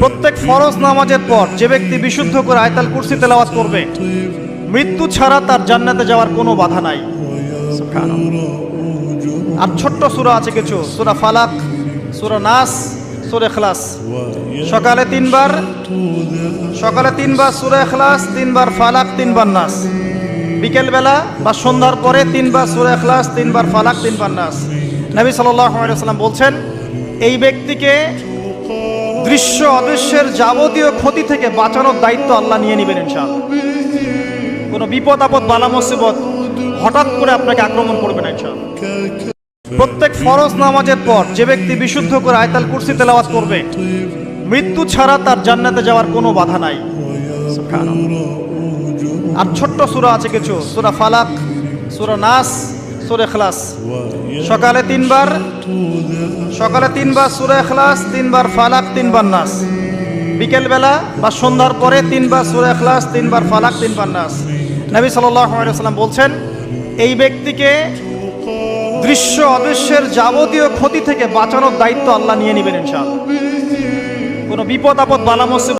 প্রত্যেক ফরজ নামাজের পর যে ব্যক্তি বিশুদ্ধ করে আয়াতুল কুরসি তেলাওয়াত করবে, মৃত্যু ছাড়া তার জান্নাতে যাওয়ার কোনো বাধা নাই। সুবহানাল্লাহ। আর ছোট্ট সূরা আছে কিছু, সূরা ফালাক, সূরা নাস, সূরা ইখলাস। সকালে তিনবার সূরা ইখলাস, তিনবার ফালাক, তিনবার নাস। বিকেল বেলা বা সন্ধ্যার পরে তিনবার সূরা ইখলাস, তিনবার ফালাক, তিনবার নাস। নবী সাল্লাল্লাহু আলাইহি ওয়াসাল্লাম বলছেন, এই ব্যক্তিকে দৃশ্য অদৃশ্যের যাবতীয় ক্ষতি থেকে বাঁচানোর দায়িত্ব আল্লাহ নিয়ে নেবেন ইনশাআল্লাহ। কোনো বিপদ আপদ বালা মুসিবত হঠাৎ করে আপনাকে আক্রমণ করবে না ইনশাআল্লাহ। প্রত্যেক ফরজ নামাজের পর যে ব্যক্তি বিশুদ্ধ করে আয়াতুল কুরসি তেলাওয়াত করবে, মৃত্যু ছাড়া তার জান্নাতে যাওয়ার কোনো বাধা নাই। সুবহানাল্লাহ। আর ছোট্ট সূরা আছে কিছু, সূরা ফালাক, সূরা নাস, সূরা ইখলাস। সকালে তিনবার সূরা ইখলাস, তিনবার ফালাক, তিনবার নাস। বিকেল বেলা বা সন্ধ্যার পরে তিনবার সূরা ইখলাস, তিনবার ফালাক, তিনবার নাস। নবী সাল্লাল্লাহু আলাইহি ওয়াসাল্লাম বলছেন, এই ব্যক্তিকে দৃশ্য অদৃশ্যের যাবতীয় ক্ষতি থেকে বাঁচানোর দায়িত্ব আল্লাহ নিয়ে নেবেন ইনশাআল্লাহ। কোনো বিপদ আপদ বালা মুসিবত